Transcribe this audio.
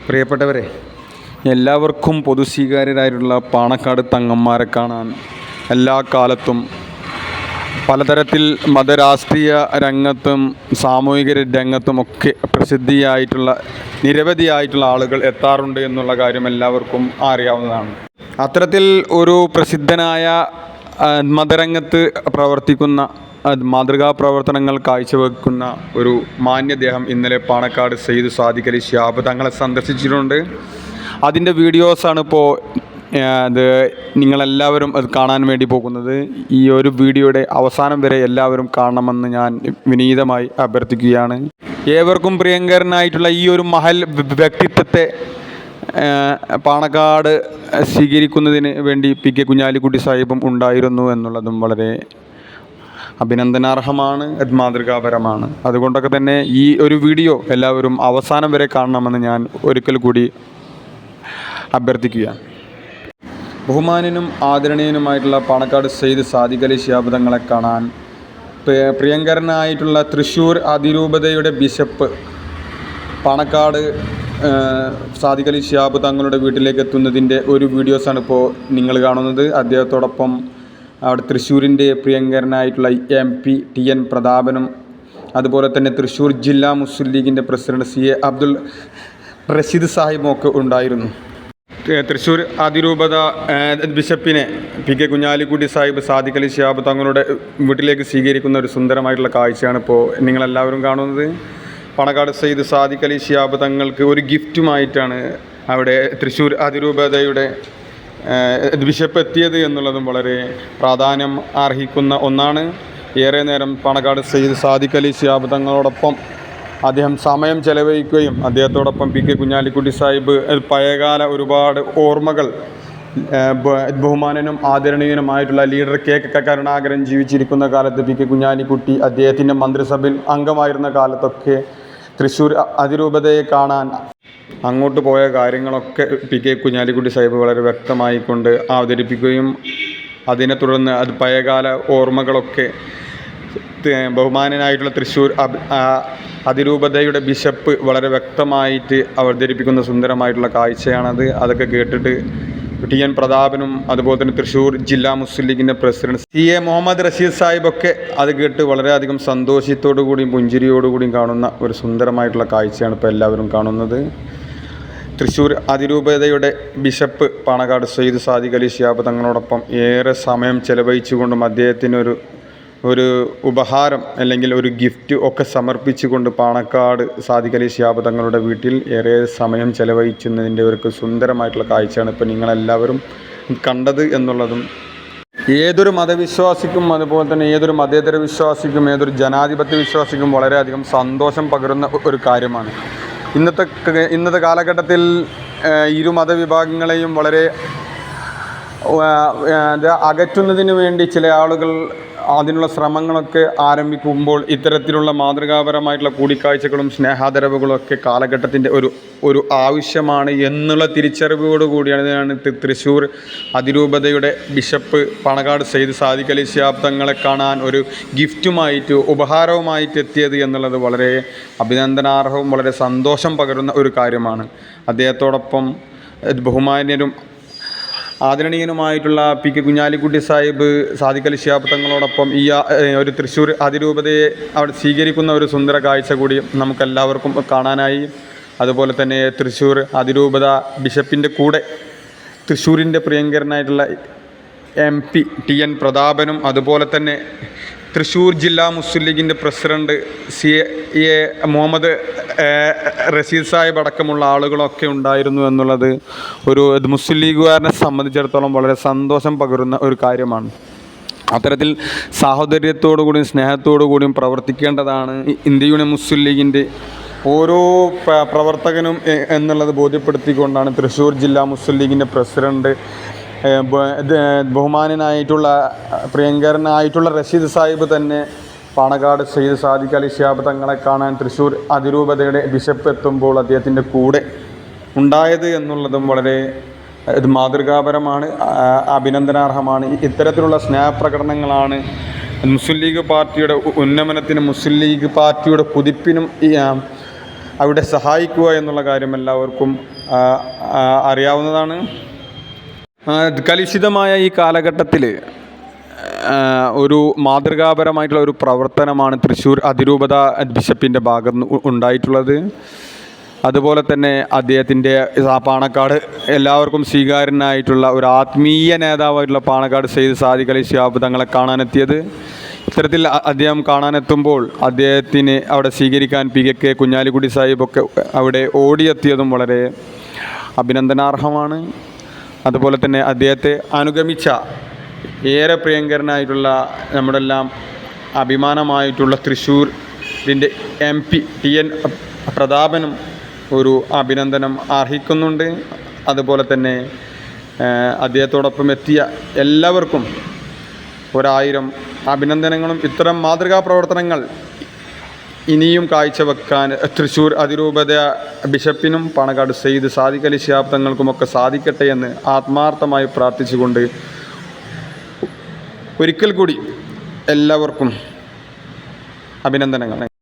പ്രിയപ്പെട്ടവരെ, എല്ലാവർക്കും പൊതുസ്വീകാര്യരായിട്ടുള്ള പാണക്കാട് തങ്ങന്മാരെ കാണാൻ എല്ലാ കാലത്തും പലതരത്തിൽ മതരാഷ്ട്രീയ രംഗത്തും സാമൂഹിക രംഗത്തുമൊക്കെ പ്രസിദ്ധിയായിട്ടുള്ള നിരവധിയായിട്ടുള്ള ആളുകൾ എത്താറുണ്ട് എന്നുള്ള കാര്യം എല്ലാവർക്കും അറിയാവുന്നതാണ്. അത്തരത്തിൽ ഒരു പ്രസിദ്ധനായ മതരംഗത്ത് പ്രവർത്തിക്കുന്ന മാതൃകാ പ്രവർത്തനങ്ങൾ കാഴ്ചവെക്കുന്ന ഒരു മാന്യദേഹം ഇന്നലെ പാണക്കാട് സയ്യിദ് സാദിഖ് അലി ശിഹാബ് തങ്ങളെ സന്ദർശിച്ചിട്ടുണ്ട്. അതിൻ്റെ വീഡിയോസാണ് ഇപ്പോൾ നിങ്ങളെല്ലാവരും അത് കാണാൻ വേണ്ടി പോകുന്നത്. ഈ ഒരു വീഡിയോയുടെ അവസാനം വരെ എല്ലാവരും കാണണമെന്ന് ഞാൻ വിനീതമായി അഭ്യർത്ഥിക്കുകയാണ്. ഏവർക്കും പ്രിയങ്കരനായിട്ടുള്ള ഈ ഒരു മഹൽ വ്യക്തിത്വത്തെ പാണക്കാട് സ്വീകരിക്കുന്നതിന് വേണ്ടി പി.കെ. കുഞ്ഞാലിക്കുട്ടി സാഹിബും ഉണ്ടായിരുന്നു എന്നുള്ളതും വളരെ അഭിനന്ദനാർഹമാണ്, മാതൃകാപരമാണ്. അതുകൊണ്ടൊക്കെ തന്നെ ഈ ഒരു വീഡിയോ എല്ലാവരും അവസാനം വരെ കാണണമെന്ന് ഞാൻ ഒരിക്കൽ കൂടി അഭ്യർത്ഥിക്കുകയാണ്. ബഹുമാന്യനും ആദരണീയനുമായിട്ടുള്ള പാണക്കാട് സയ്യിദ് സാദിഖ് അലി ശിഹാബ് തങ്ങളെ കാണാൻ പ്രിയങ്കരനായിട്ടുള്ള തൃശ്ശൂർ അതിരൂപതയുടെ ബിഷപ്പ് പാണക്കാട് സാദിഖ് അലി ശിഹാബ് തങ്ങളുടെ വീട്ടിലേക്ക് എത്തുന്നതിൻ്റെ ഒരു വീഡിയോസാണ് ഇപ്പോൾ നിങ്ങൾ കാണുന്നത്. അദ്ദേഹത്തോടൊപ്പം അവിടെ തൃശ്ശൂരിൻ്റെ പ്രിയങ്കരനായിട്ടുള്ള MP TN പ്രതാപനും അതുപോലെ തന്നെ തൃശ്ശൂർ ജില്ലാ മുസ്ലിം ലീഗിൻ്റെ പ്രസിഡന്റ് CA അബ്ദുൽ റഷീദ് സാഹിബും ഒക്കെ ഉണ്ടായിരുന്നു. തൃശ്ശൂർ അതിരൂപത ബിഷപ്പിനെ പി.കെ. കുഞ്ഞാലിക്കുട്ടി സാഹിബ് സാദിഖ് അലി ശിഹാബ് തങ്ങളുടെ വീട്ടിലേക്ക് സ്വീകരിക്കുന്ന ഒരു സുന്ദരമായിട്ടുള്ള കാഴ്ചയാണ് ഇപ്പോൾ നിങ്ങളെല്ലാവരും കാണുന്നത്. പാണക്കാട് സയ്യിദ് സാദിഖ് അലി ശിഹാബ് തങ്ങൾക്ക് ഒരു ഗിഫ്റ്റുമായിട്ടാണ് അവിടെ തൃശ്ശൂർ അതിരൂപതയുടെ ബിഷപ്പ് എത്തിയത് എന്നുള്ളതും വളരെ പ്രാധാന്യം അർഹിക്കുന്ന ഒന്നാണ്. ഏറെ നേരം പാണക്കാട് സയ്യിദ് സാദിഖ് അലി ശിഹാബ് തങ്ങളോടൊപ്പം അദ്ദേഹം സമയം ചെലവഴിക്കുകയും അദ്ദേഹത്തോടൊപ്പം പി.കെ. കുഞ്ഞാലിക്കുട്ടി സാഹിബ് പഴയകാല ഒരുപാട് ഓർമ്മകൾ ബഹുമാനനും ആദരണീയനുമായിട്ടുള്ള ലീഡർ K കരുണാകരൻ ജീവിച്ചിരിക്കുന്ന കാലത്ത് പി.കെ. കുഞ്ഞാലിക്കുട്ടി അദ്ദേഹത്തിൻ്റെ മന്ത്രിസഭയിൽ അംഗമായിരുന്ന കാലത്തൊക്കെ തൃശ്ശൂർ അതിരൂപതയെ കാണാൻ അങ്ങോട്ട് പോയ കാര്യങ്ങളൊക്കെ പി.കെ. കുഞ്ഞാലിക്കുട്ടി സാഹിബ് വളരെ വ്യക്തമായിക്കൊണ്ട് അവതരിപ്പിക്കുകയും അതിനെ തുടർന്ന് അത് പഴയകാല ഓർമ്മകളൊക്കെ ബഹുമാനനായിട്ടുള്ള തൃശ്ശൂർ അതിരൂപതയുടെ ബിഷപ്പ് വളരെ വ്യക്തമായിട്ട് അവതരിപ്പിക്കുന്ന സുന്ദരമായിട്ടുള്ള കാഴ്ചയാണത്. അതൊക്കെ കേട്ടിട്ട് TN പ്രതാപനും അതുപോലെ തന്നെ തൃശ്ശൂർ ജില്ലാ മുസ്ലിം ലീഗിൻ്റെ പ്രസിഡന്റ് CA മുഹമ്മദ് റഷീദ് സാഹിബൊക്കെ അത് കേട്ട് വളരെയധികം സന്തോഷത്തോടു കൂടിയും പുഞ്ചിരിയോടുകൂടിയും കാണുന്ന ഒരു സുന്ദരമായിട്ടുള്ള കാഴ്ചയാണ് ഇപ്പോൾ എല്ലാവരും കാണുന്നത്. തൃശ്ശൂർ അതിരൂപതയുടെ ബിഷപ്പ് പാണക്കാട് സയ്യിദ് സാദിഖ് അലി ശിഹാബ് തങ്ങളോടൊപ്പം ഏറെ സമയം ചെലവഴിച്ചുകൊണ്ടും അദ്ദേഹത്തിന് ഒരു ഉപഹാരം അല്ലെങ്കിൽ ഒരു ഗിഫ്റ്റ് ഒക്കെ സമർപ്പിച്ചുകൊണ്ട് പാണക്കാട് സാദിഖ് അലി ശിഹാബ് തങ്ങളുടെ വീട്ടിൽ ഏറെ സമയം ചെലവഴിക്കുന്നതിൻ്റെ ഒരു സുന്ദരമായിട്ടുള്ള കാഴ്ചയാണ് ഇപ്പോൾ നിങ്ങളെല്ലാവരും കണ്ടത് എന്നുള്ളതും ഏതൊരു മതവിശ്വാസിക്കും അതുപോലെ തന്നെ ഏതൊരു മതേതര വിശ്വാസിക്കും ഏതൊരു ജനാധിപത്യ വിശ്വാസിക്കും വളരെയധികം സന്തോഷം പകരുന്ന ഒരു കാര്യമാണ്. ഇന്നത്തെ കാലഘട്ടത്തിൽ ഇരു മതവിഭാഗങ്ങളെയും വളരെ അകറ്റുന്നതിന് വേണ്ടി ചില ആളുകൾ അതിനുള്ള ശ്രമങ്ങളൊക്കെ ആരംഭിക്കുമ്പോൾ ഇത്തരത്തിലുള്ള മാതൃകാപരമായിട്ടുള്ള കൂടിക്കാഴ്ചകളും സ്നേഹാദരവുകളും ഒക്കെ കാലഘട്ടത്തിൻ്റെ ഒരു ആവശ്യമാണ് എന്നുള്ള തിരിച്ചറിവോടുകൂടിയാണ് തൃശ്ശൂർ അതിരൂപതയുടെ ബിഷപ്പ് പാണക്കാട് സയ്യിദ് സാദിഖ് അലി ശിഹാബ് തങ്ങളെ കാണാൻ ഒരു ഗിഫ്റ്റുമായിട്ട് ഉപഹാരവുമായിട്ട് എത്തിയത് എന്നുള്ളത് വളരെ അഭിനന്ദനാർഹവും വളരെ സന്തോഷം പകരുന്ന ഒരു കാര്യമാണ്. അദ്ദേഹത്തോടൊപ്പം ബഹുമാന്യനും ആദരണീയനുമായിട്ടുള്ള പി.കെ. കുഞ്ഞാലിക്കുട്ടി സാഹിബ് സാദിഖ് അലി ശിഹാബ് തങ്ങളോടൊപ്പം ഈ ഒരു തൃശ്ശൂർ അതിരൂപതയെ അവിടെ സ്വീകരിക്കുന്ന ഒരു സുന്ദര കാഴ്ച കൂടി നമുക്കെല്ലാവർക്കും കാണാനായി. അതുപോലെ തന്നെ തൃശ്ശൂർ അതിരൂപത ബിഷപ്പിൻ്റെ കൂടെ തൃശ്ശൂരിൻ്റെ പ്രിയങ്കരനായിട്ടുള്ള MP TN പ്രതാപനും അതുപോലെ തന്നെ തൃശ്ശൂർ ജില്ലാ മുസ്ലിം ലീഗിൻ്റെ പ്രസിഡന്റ് CA മുഹമ്മദ് റഷീദ് സാഹിബ് അടക്കമുള്ള ആളുകളൊക്കെ ഉണ്ടായിരുന്നു എന്നുള്ളത് ഒരു മുസ്ലിം ലീഗുകാരനെ സംബന്ധിച്ചിടത്തോളം വളരെ സന്തോഷം പകരുന്ന ഒരു കാര്യമാണ്. അത്തരത്തിൽ സാഹോദര്യത്തോടു കൂടിയും സ്നേഹത്തോടു കൂടിയും പ്രവർത്തിക്കേണ്ടതാണ് ഇന്ത്യ യൂണിയൻ മുസ്ലിം ലീഗിൻ്റെ ഓരോ പ്രവർത്തകനും എന്നുള്ളത് ബോധ്യപ്പെടുത്തിക്കൊണ്ടാണ് തൃശ്ശൂർ ജില്ലാ മുസ്ലിം ലീഗിൻ്റെ പ്രസിഡന്റ് ബഹുമാനനായിട്ടുള്ള പ്രിയങ്കരനായിട്ടുള്ള റഷീദ് സാഹിബ് തന്നെ പാണക്കാട് സയ്യിദ് സാദിഖ് അലി ശിഹാബ് തങ്ങളെ കാണാൻ തൃശ്ശൂർ അതിരൂപതയുടെ ബിഷപ്പ് എത്തുമ്പോൾ അദ്ദേഹത്തിൻ്റെ കൂടെ ഉണ്ടായത് എന്നുള്ളതും വളരെ മാതൃകാപരമാണ്, അഭിനന്ദനാർഹമാണ്. ഇത്തരത്തിലുള്ള സ്നേഹപ്രകടനങ്ങളാണ് മുസ്ലിം ലീഗ് പാർട്ടിയുടെ ഉന്നമനത്തിനും മുസ്ലിം ലീഗ് പാർട്ടിയുടെ കുതിപ്പിനും അവിടെ സഹായിക്കുക എന്നുള്ള കാര്യം എല്ലാവർക്കും അറിയാവുന്നതാണ്. കലുഷിതമായ ഈ കാലഘട്ടത്തിൽ ഒരു മാതൃകാപരമായിട്ടുള്ള ഒരു പ്രവർത്തനമാണ് തൃശ്ശൂർ അതിരൂപത ബിഷപ്പിൻ്റെ ഭാഗത്ത് ഉണ്ടായിട്ടുള്ളത്. അതുപോലെ തന്നെ അദ്ദേഹത്തിൻ്റെ പാണക്കാട് എല്ലാവർക്കും സ്വീകാര്യനായിട്ടുള്ള ഒരു ആത്മീയ നേതാവായിട്ടുള്ള പാണക്കാട് സെയ്ദ് സാദിഖ് അലി ശിഹാബ് തങ്ങളെ കാണാനെത്തിയത്. ഇത്തരത്തിൽ അദ്ദേഹം കാണാനെത്തുമ്പോൾ അദ്ദേഹത്തിന് അവിടെ സ്വീകരിക്കാൻ PK കുഞ്ഞാലിക്കുട്ടി സാഹിബൊക്കെ അവിടെ ഓടിയെത്തിയതും വളരെ അഭിനന്ദനാർഹമാണ്. അതുപോലെ തന്നെ അദ്ദേഹത്തെ അനുഗമിച്ച ഏറെ പ്രിയങ്കരനായിട്ടുള്ള നമ്മുടെ എല്ലാം അഭിമാനമായിട്ടുള്ള തൃശ്ശൂരിൻ്റെ MP TN പ്രതാപനും ഒരു അഭിനന്ദനം അർഹിക്കുന്നുണ്ട്. അതുപോലെ തന്നെ അദ്ദേഹത്തോടൊപ്പം എത്തിയ എല്ലാവർക്കും 1000 അഭിനന്ദനങ്ങളും. ഇത്തരം മാതൃകാ പ്രവർത്തനങ്ങൾ ഇനിയും കാഴ്ചവെക്കാൻ തൃശ്ശൂർ അതിരൂപത ബിഷപ്പിനും പാണക്കാട് സെയ്ദ് സാദിഖ് അലി ശിഹാബ് തങ്ങൾക്കുമൊക്കെ സാധിക്കട്ടെ എന്ന് ആത്മാർത്ഥമായി പ്രാർത്ഥിച്ചുകൊണ്ട് ഒരിക്കൽ കൂടി എല്ലാവർക്കും അഭിനന്ദനങ്ങൾ.